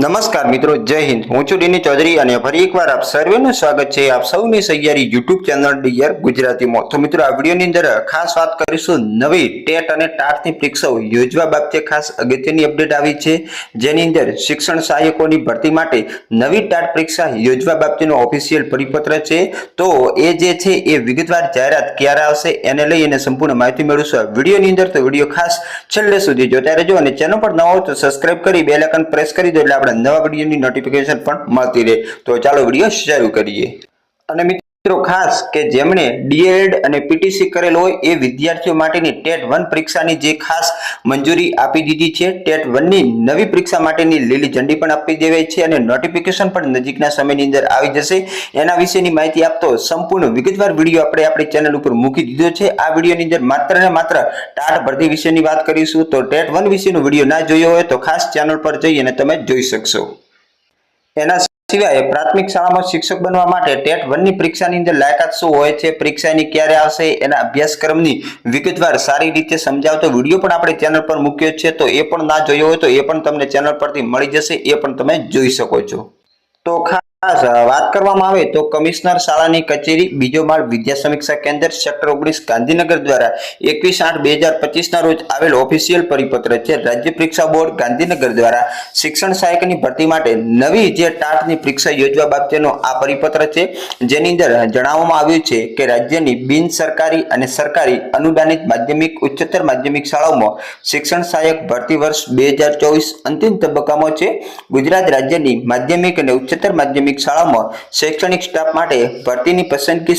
નમસ્કાર મિત્રો, જય હિન્દ। હું છું ડીની ચૌધરી અને ફરી એકવાર આપ સર્વેનું સ્વાગત છે આપ સૌની સહિયારી યુટ્યુબ ચેનલ ડીઆર ગુજરાતીમાં। તો મિત્રો, આ વિડીયોની અંદર ખાસ વાત કરીશું નવી ટેટ અને ટાટની પરીક્ષાઓ યોજવા બાબતે ખાસ અગત્યની અપડેટ આવી છે, જેની અંદર શિક્ષણ સહાયકોની ભરતી માટે નવી ટાટ પરીક્ષા યોજવા બાબતેનો ઓફિશિયલ પરિપત્ર છે। તો એ જે છે એ વિગતવાર જાહેરાત ક્યારે આવશે એને લઈ અને સંપૂર્ણ માહિતી મેળવશું વિડીયોની અંદર। તો વિડીયો ખાસ છેલ્લે સુધી જોતા રહેજો અને ચેનલ પર નવા હો તો સબસ્ક્રાઇબ કરી બેલ આઇકન પ્રેસ કરી દો એટલે નવા વિડીયોની નોટિફિકેશન પણ મળતી રહે। તો ચાલો વિડીયો શરૂ કરીએ। અને મિત્રો, ખાસ કે જેમણે ડીએડ અને પીટીસી કરેલ હોય એ વિદ્યાર્થીઓ માટેની ટેટ 1 પરીક્ષાની જે ખાસ મંજૂરી આપી દીધી છે। ટેટ 1 ની નવી પરીક્ષા માટેની લીલી ઝંડી પણ આપી દેવાઈ છે અને નોટિફિકેશન પણ નજીકના સમયની અંદર આવી જશે। એના વિશેની માહિતી આપતો સંપૂર્ણ વિગતવાર વિડીયો આપણે આપણી ચેનલ ઉપર મૂકી દીધો છે। આ વિડીયોની અંદર માત્ર ને માત્ર ટાટ ભરતી વિશેની વાત કરીશું। તો ટેટ 1 વિશેનો વિડીયો ના જોયો હોય તો ખાસ ચેનલ પર જઈ અને તમે જોઈ શકશો। એના સિવાય પ્રાથમિક શાળામાં શિક્ષક બનવા માટે ટેટ 1 ની પરીક્ષાની અંદર લાયકાત શું હોય છે, પરીક્ષાની ક્યારે આવશે, એના અભ્યાસક્રમની વિગતવાર સારી રીતે સમજાવતો વિડીયો પણ આપણે ચેનલ પર મૂક્યો છે। તો એ પણ ના જોયો હોય તો એ પણ તમને ચેનલ પરથી મળી જશે, એ પણ તમે જોઈ શકો છો। તો ખાસ વાત કરવામાં આવે તો કમિશનર શાળાની કચેરી બીજો માળ વિદ્યા સમીક્ષા કેન્દ્ર સેક્ટર 19 ગાંધીનગર દ્વારા 21/8/2025 ના રોજ આવેલ ઓફિશિયલ પરિપત્ર છે। રાજ્ય પરીક્ષા બોર્ડ ગાંધીનગર દ્વારા શિક્ષણ સહાયકની ભરતી માટે નવી જે ટાટની પરીક્ષા યોજવા બાબતેનો આ પરિપત્ર છે, જેની અંદર જણાવવામાં આવ્યું છે કે રાજ્યની બિન સરકારી અને સરકારી અનુદાનિત માધ્યમિક ઉચ્ચતર માધ્યમિક શાળાઓમાં શિક્ષણ સહાયક ભરતી વર્ષ 2024 અંતિમ તબક્કામાં છે। ગુજરાત રાજ્યની માધ્યમિક અને ઉચ્ચતર માધ્યમિક શાળામાં શૈક્ષણિક સ્ટાફ માટે ભરતીની પસંદગી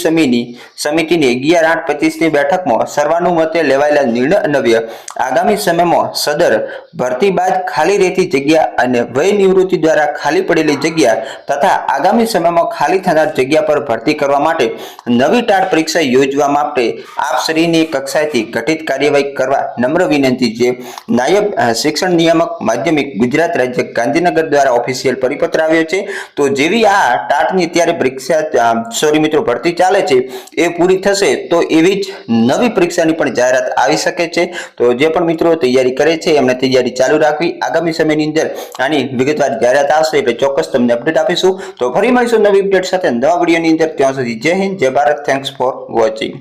સમિતિની 11/8/25 ની બેઠકમાં સર્વાનુમતે લેવાયેલા નિર્ણય અન્વયે આગામી સમયમાં સદર ભરતી બાદ ખાલી રહેતી જગ્યા અને વય નિવૃત્તિ દ્વારા ખાલી પડેલી જગ્યા તથા આગામી સમયમાં ખાલી થનાર જગ્યા પર ભરતી કરવા માટે નવી ટાટ પરીક્ષા યોજવા માટે આપ શ્રીની કક્ષાએથી ગઠિત કાર્યવાહી કરવા નમ્ર વિનંતી છે। નાયબ શિક્ષણ નિયામક માધ્યમિક ગુજરાત રાજ્ય ગાંધીનગર દ્વારા ઓફિશિયલ પરિપત્ર આવ્યો છે। તો જેવી આ ટાટની અત્યારે પરીક્ષા મિત્રો ભરતી ચાલે છે એ પૂરી થશે તો એવી જ નવી પરીક્ષાની પણ જાહેરાત આવી શકે છે। તો જે પણ મિત્રો તૈયારી કરે છે એમને તૈયારી ચાલુ રાખવી, આગામી સમયની અંદર આની વિગતવાર જાહેરાત આવશે એટલે ચોક્કસ તમને અપડેટ આપીશું। તો ફરી મળીશું નવી અપડેટ સાથે નવા વિડીયોની અંદર। ત્યાં સુધી જય હિન્દ, જય ભારત, થેન્ક્સ ફોર વોચિંગ।